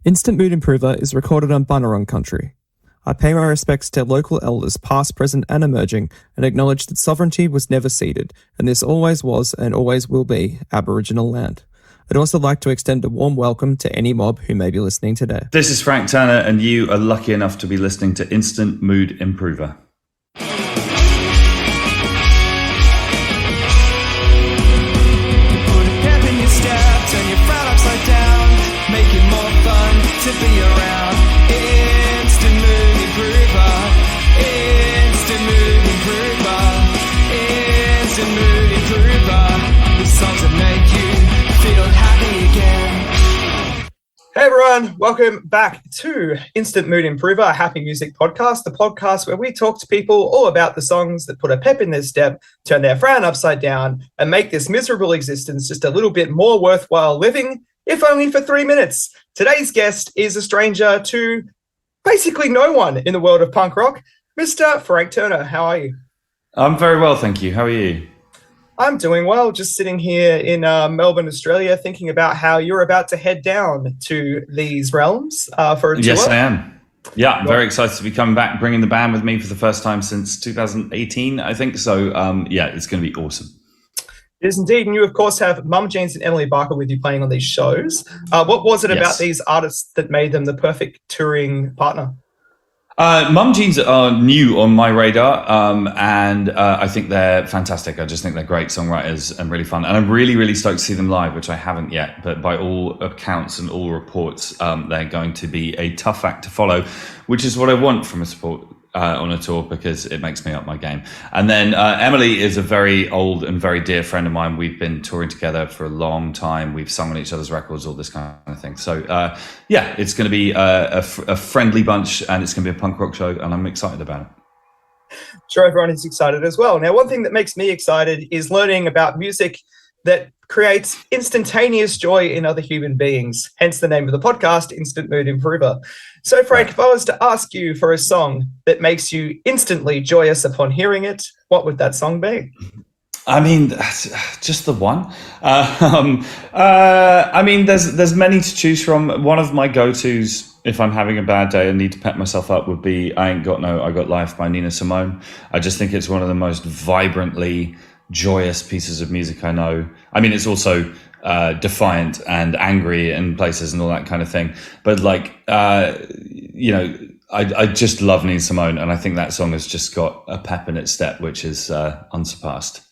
Instant Mood Improver is recorded on Bunurong country. I pay my respects to local elders past, present and emerging and acknowledge that sovereignty was never ceded and this always was and always will be Aboriginal land. I'd also like to extend a warm welcome to any mob who may be listening today. This is Frank Turner and you are lucky enough to be listening to Instant Mood Improver. To be around. Instant Mood Improver. Instant Mood Improver. Instant Mood Improver. The songs that make you feel happy again. Hey everyone, welcome back to Instant Mood Improver, a happy music podcast, the podcast where we talk to people all about the songs that put a pep in their step, turn their frown upside down, and make this miserable existence just a little bit more worthwhile living, if only for 3 minutes. Today's guest is a stranger to basically no one in the world of punk rock, Mr. Frank Turner. How are you? I'm very well, thank you. How are you? I'm doing well, just sitting here in Melbourne, Australia, thinking about how you're about to head down to these realms for a tour. Yes, I am. Yeah, very excited to be coming back, bringing the band with me for the first time since 2018, I think. So, yeah, it's going to be awesome. It is indeed, and you of course have Mum Jeans and Emily Barker with you playing on these shows. What was it about these artists that made them the perfect touring partner? Mum Jeans are new on my radar, and I think they're fantastic. I just think they're great songwriters and really fun. And I'm really, really stoked to see them live, which I haven't yet. But by all accounts and all reports, they're going to be a tough act to follow, which is what I want from a support on a tour, because it makes me up my game. And then Emily is a very old and very dear friend of mine. We've been touring together for a long time. We've sung on each other's records, all this kind of thing. So yeah, it's going to be a friendly bunch, and it's going to be a punk rock show, and I'm excited about it. Sure, everyone is excited as well. Now, one thing that makes me excited is learning about music that creates instantaneous joy in other human beings, hence the name of the podcast, Instant Mood Improver. So, Frank, if I was to ask you for a song that makes you instantly joyous upon hearing it, what would that song be? I mean, just the one. I mean, there's many to choose from. One of my go-tos, if I'm having a bad day and need to pep myself up, would be I Ain't Got No, I Got Life by Nina Simone. I just think it's one of the most vibrantly joyous pieces of music I know. I mean, it's also defiant and angry in places and all that kind of thing. But like, you know, I just love Nina Simone, and I think that song has just got a pep in its step, which is unsurpassed.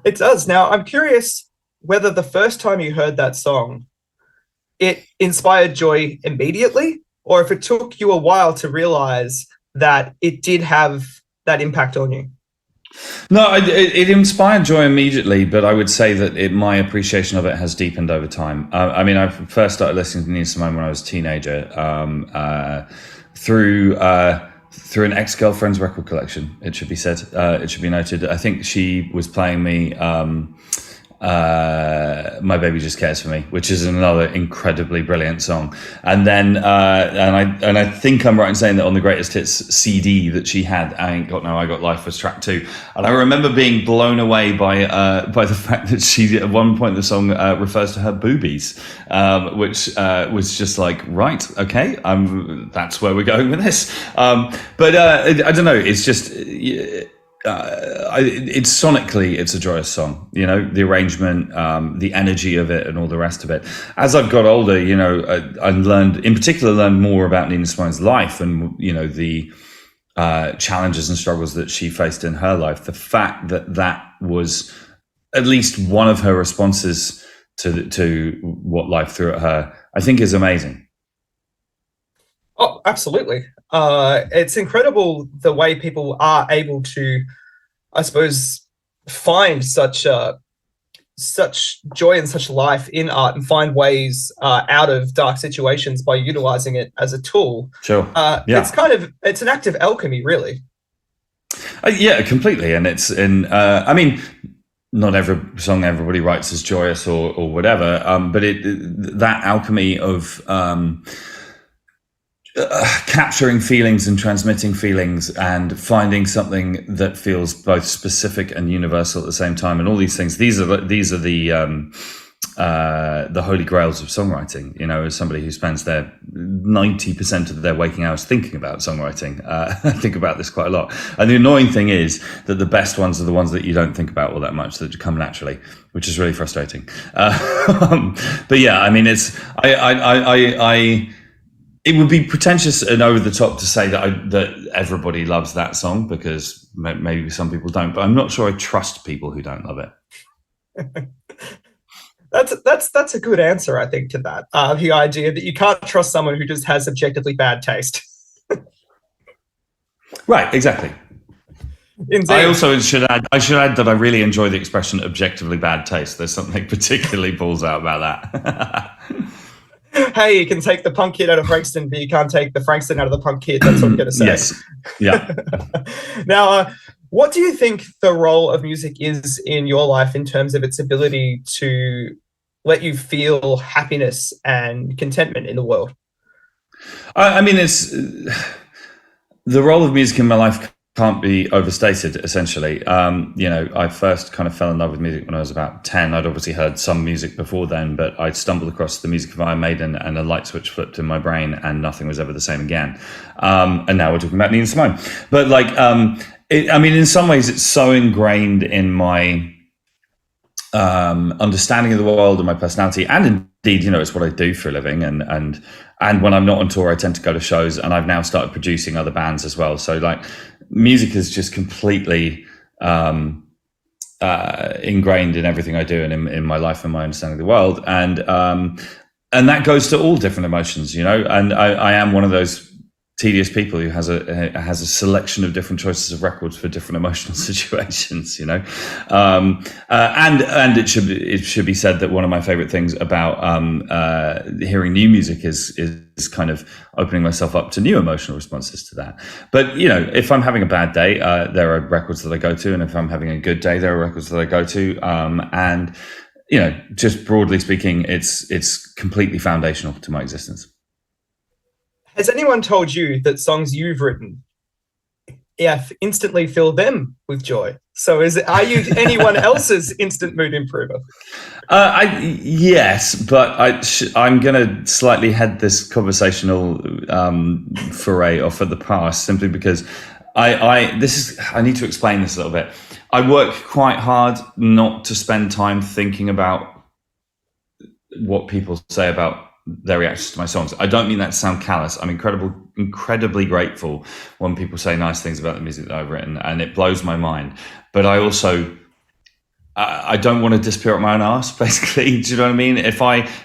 It does. Now, I'm curious whether the first time you heard that song, it inspired joy immediately, or if it took you a while to realize that it did have that impact on you. No, it inspired joy immediately, but I would say that my appreciation of it has deepened over time. I mean, I first started listening to Nina Simone when I was a teenager through an ex-girlfriend's record collection. It should be said. It should be noted. I think she was playing me My Baby Just Cares For Me, which is another incredibly brilliant song. And then and I think I'm right in saying that on the Greatest Hits CD that she had, I Ain't Got No, I Got Life was track 2. And I remember being blown away by the fact that she at one point in the song refers to her boobies, which was just like, right, okay, that's where we're going with this. But I don't know, it's just it's sonically, it's a joyous song, you know, the arrangement, the energy of it and all the rest of it. As I've got older, you know, I learned more about Nina Simone's life and, you know, the challenges and struggles that she faced in her life. The fact that was at least one of her responses to what life threw at her, I think is amazing. Oh, absolutely. It's incredible the way people are able to, I suppose, find such joy and such life in art and find ways out of dark situations by utilizing it as a tool. Sure. Yeah. It's an act of alchemy, really. Yeah, completely. And I mean, not every song everybody writes is joyous or whatever, but that alchemy of capturing feelings and transmitting feelings and finding something that feels both specific and universal at the same time, and all these things. These are the the holy grails of songwriting, as somebody who spends their 90% of their waking hours thinking about songwriting. I think about this quite a lot. And the annoying thing is that the best ones are the ones that you don't think about all that much, that come naturally, which is really frustrating. But yeah, I mean, it would be pretentious and over the top to say that everybody loves that song, because maybe some people don't, but I'm not sure I trust people who don't love it. That's a good answer, I think, to that. The idea that you can't trust someone who just has objectively bad taste. Right, exactly. Indeed. I also should add that I really enjoy the expression objectively bad taste. There's something particularly balls out about that. Hey, you can take the punk kid out of Frankston, but you can't take the Frankston out of the punk kid. That's what I'm going to say. Yes. Yeah. Now, what do you think the role of music is in your life in terms of its ability to let you feel happiness and contentment in the world? I mean, it's the role of music in my life can't be overstated, essentially. I first kind of fell in love with music when I was about 10. I'd obviously heard some music before then, but I stumbled across the music of Iron Maiden and a light switch flipped in my brain and nothing was ever the same again. And now we're talking about Nina Simone. But in some ways it's so ingrained in my understanding of the world and my personality, and indeed, it's what I do for a living. And when I'm not on tour, I tend to go to shows, and I've now started producing other bands as well. So music is just completely ingrained in everything I do and in my life and my understanding of the world. And that goes to all different emotions, and I am one of those tedious people who has a selection of different choices of records for different emotional situations, and it should be said that one of my favorite things about hearing new music is kind of opening myself up to new emotional responses to that. But if I'm having a bad day, there are records that I go to, and if I'm having a good day, there are records that I go to, and just broadly speaking, it's completely foundational to my existence. Has anyone told you that songs you've written instantly fill them with joy? So are you anyone else's instant mood improver? Yes, but I'm going to slightly head this conversational foray off at the past, simply because I need to explain this a little bit. I work quite hard not to spend time thinking about what people say about their reactions to my songs. I don't mean that to sound callous. I'm incredibly grateful when people say nice things about the music that I've written, and it blows my mind. But I also, I don't want to disappear up my own arse, basically. Do you know what I mean? If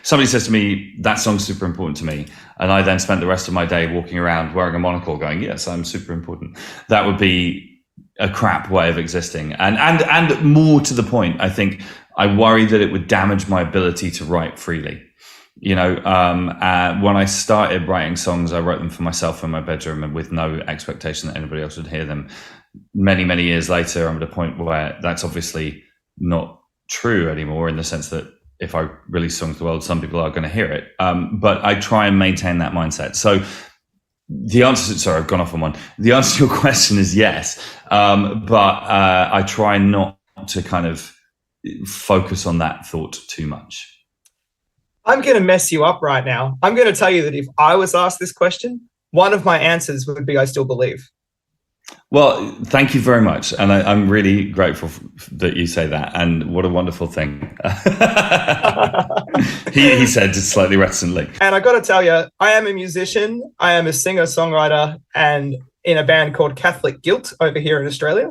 somebody says to me, that song's super important to me, and I then spent the rest of my day walking around wearing a monocle going, yes, I'm super important, that would be a crap way of existing. And more to the point, I think I worry that it would damage my ability to write freely. When I started writing songs, I wrote them for myself in my bedroom and with no expectation that anybody else would hear them. Many, many years later, I'm at a point where that's obviously not true anymore, in the sense that if I release songs to the world, some people are going to hear it. But I try and maintain that mindset. So the answer, sorry, I've gone off on one. The answer to your question is yes. But I try not to kind of focus on that thought too much. I'm going to mess you up right now. I'm going to tell you that if I was asked this question, one of my answers would be, I still believe. Well, thank you very much. And I'm really grateful that you say that. And what a wonderful thing. he said just slightly reticently. And I got to tell you, I am a musician. I am a singer, songwriter, and in a band called Catholic Guilt over here in Australia.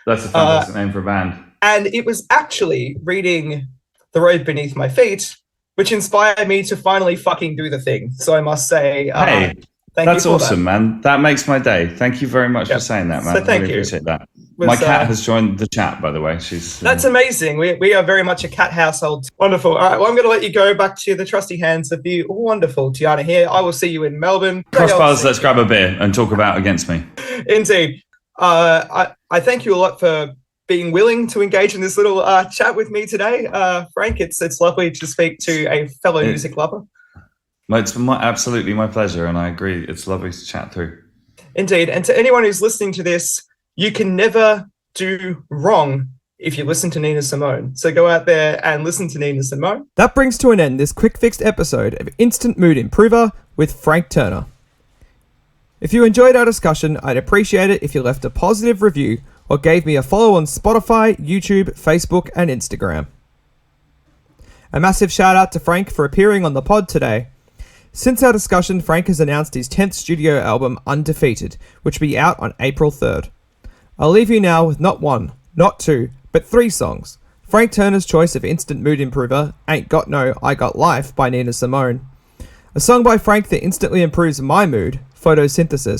That's a fantastic name for a band. And it was actually reading The Road Beneath My Feet which inspired me to finally fucking do the thing. So I must say, hey, that's awesome, man. That makes my day. Thank you very much for saying that, man. So thank you. Appreciate that. My cat has joined the chat, by the way. That's amazing. We are very much a cat household. Wonderful. All right, well, I'm going to let you go back to the trusty hands of the wonderful Tiana here. I will see you in Melbourne. Crossbars, let's grab a beer and talk about Against Me. Indeed. I thank you a lot for being willing to engage in this little chat with me today. Frank, it's lovely to speak to a fellow music lover. It's absolutely my pleasure, and I agree. It's lovely to chat through. Indeed. And to anyone who's listening to this, you can never do wrong if you listen to Nina Simone. So go out there and listen to Nina Simone. That brings to an end this quick fixed episode of Instant Mood Improver with Frank Turner. If you enjoyed our discussion, I'd appreciate it if you left a positive review or gave me a follow on Spotify, YouTube, Facebook, and Instagram. A massive shout out to Frank for appearing on the pod today. Since our discussion, Frank has announced his 10th studio album, Undefeated, which will be out on April 3rd. I'll leave you now with not one, not two, but 3 songs. Frank Turner's choice of Instant Mood Improver, Ain't Got No, I Got Life by Nina Simone. A song by Frank that instantly improves my mood, Photosynthesis,